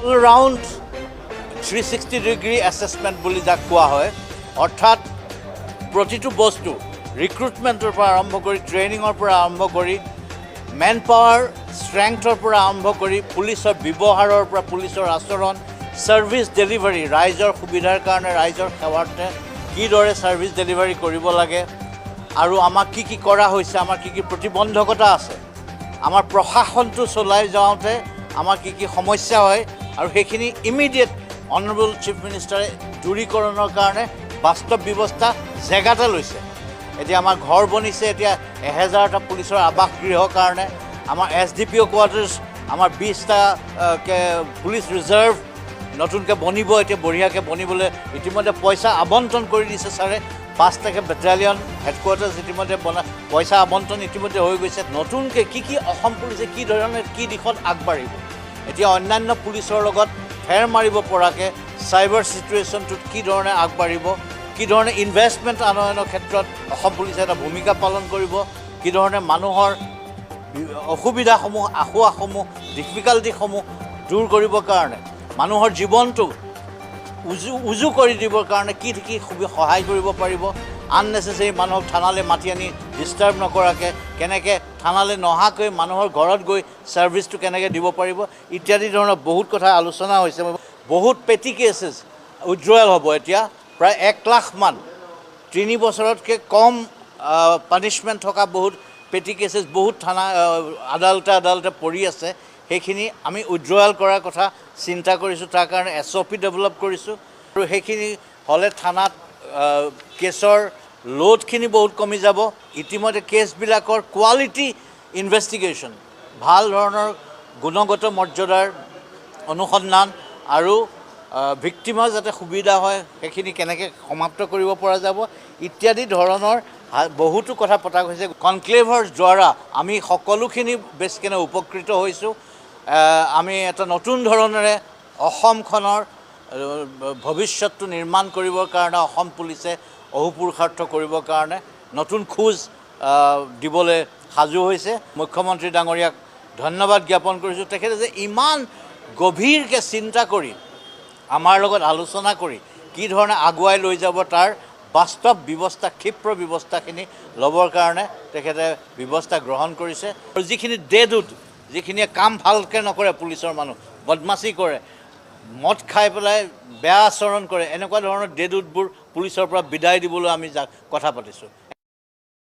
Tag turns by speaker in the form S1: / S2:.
S1: All round 360-degree assessment বুলি যাক কোৱা হয়, অৰ্থাৎ প্ৰতিটো বস্তু ৰিক্ৰুটমেণ্টৰ পৰা আৰম্ভ কৰি ট্ৰেইনিঙৰ পৰা আৰম্ভ কৰি মেন পাৱাৰ ষ্ট্ৰেংথৰ পৰা আৰম্ভ কৰি পুলিচৰ ব্যৱহাৰৰ পৰা পুলিচৰ আচৰণ, ছাৰ্ভিচ ডেলিভাৰী, ৰাইজৰ সুবিধাৰ কাৰণে ৰাইজৰ সেৱাৰ্থে কিদৰে ছাৰ্ভিচ ডেলিভাৰী কৰিব লাগে আৰু আমাক কি কৰা হৈছে, আমাৰ কি প্ৰতিবন্ধকতা আছে, আমাৰ প্ৰশাসনটো চলাই যাওঁতে আমাৰ কি সমস্যা হয় আৰু সেইখিনি ইমিডিয়েট অনাৰেবল চিফ মিনিষ্টাৰে দূৰীকৰণৰ কাৰণে বাস্তৱ ব্যৱস্থা জেগাতে লৈছে। এতিয়া আমাৰ ঘৰ বনিছে, এতিয়া 1000টা পুলিচৰ আৱাস গৃহৰ কাৰণে আমাৰ SDPO কোৱাৰ্টাৰ্ছ, আমাৰ 20টা পুলিচ ৰিজাৰ্ভ নতুনকৈ বনিব, এতিয়া বঢ়িয়াকৈ বনিবলৈ ইতিমধ্যে পইচা আবণ্টন কৰি দিছে ছাৰে। 5টাকৈ বেটেলিয়ন হেডকোৱাৰ্টাৰ্ছ ইতিমধ্যে পইচা আবণ্টন ইতিমধ্যে হৈ গৈছে। নতুনকৈ কি অসম পুলিচে কি ধৰণে কি দিশত আগবাঢ়িব, এতিয়া অন্যান্য পুলিচৰ লগত ফেৰ মাৰিব পৰাকৈ চাইবাৰ ছিটুৱেশ্যনটোত কি ধৰণে আগবাঢ়িব, কি ধৰণে ইনভেষ্টমেণ্ট আনয়নৰ ক্ষেত্ৰত অসম পুলিচে এটা ভূমিকা পালন কৰিব, কি ধৰণে মানুহৰ অসুবিধাসমূহ আসোঁৱাহসমূহ ডিফিকাল্টিসমূহ দূৰ কৰিবৰ কাৰণে মানুহৰ জীৱনটো উজু কৰি দিবৰ কাৰণে কি সহায় কৰিব পাৰিব, আননেচেচেৰী মানুহক থানালৈ মাতি আনি ডিষ্টাৰ্ব নকৰাকৈ কেনেকৈ থানালৈ নহাকৈ মানুহৰ ঘৰত গৈ ছাৰ্ভিচটো কেনেকৈ দিব পাৰিব ইত্যাদি ধৰণৰ বহুত কথা আলোচনা হৈছে। বহুত পেটি কেছেছ উইথড্ৰয়েল হ'ব। এতিয়া প্ৰায় 1 লাখমান 3 বছৰতকৈ কম পানিছমেণ্ট থকা বহুত পেটি কেছেছ বহুত থানা আদালতে পৰি আছে। সেইখিনি আমি উইথড্ৰয়েল কৰাৰ কথা চিন্তা কৰিছোঁ, তাৰ কাৰণে SOP ডেভেলপ কৰিছোঁ আৰু সেইখিনি হ'লে থানাত কেছৰ লোডখিনি বহুত কমি যাব। ইতিমধ্যে কেছবিলাকৰ কোৱালিটি ইনভেষ্টিগেশ্যন, ভাল ধৰণৰ গুণগত মৰ্যাদাৰ অনুসন্ধান আৰু ভিক্টিমৰ যাতে সুবিধা হয় সেইখিনি কেনেকৈ সমাপ্ত কৰিব পৰা যাব ইত্যাদি ধৰণৰ বহুতো কথা পতা হৈছে। কনক্লেভৰ দ্বাৰা আমি সকলোখিনি বেছকেনে উপকৃত হৈছোঁ। আমি এটা নতুন ধৰণেৰে অসমখনৰ ভৱিষ্যতটো নিৰ্মাণ কৰিবৰ কাৰণে অসম পুলিচে অহোপুৰুষাৰ্থ কৰিবৰ কাৰণে নতুন খোজ দিবলৈ সাজু হৈছে। মুখ্যমন্ত্ৰী ডাঙৰীয়াক ধন্যবাদ জ্ঞাপন কৰিছোঁ। তেখেতে যে ইমান গভীৰকৈ চিন্তা কৰি আমাৰ লগত আলোচনা কৰি কি ধৰণে আগুৱাই লৈ যাব তাৰ বাস্তৱ ব্যৱস্থা, ক্ষিপ্ৰ ব্যৱস্থাখিনি ল'বৰ কাৰণে তেখেতে ব্যৱস্থা গ্ৰহণ কৰিছে। আৰু যিখিনি ডেডউড, যিখিনিয়ে কাম ভালকৈ নকৰে, পুলিচৰ মানুহ বদমাচি কৰে, মদ খাই পেলাই বেয়া আচৰণ কৰে, এনেকুৱা ধৰণৰ ডেডউডবোৰ পুলিচৰ পৰা বিদায় দিবলৈ আমি কথা পাতিছোঁ।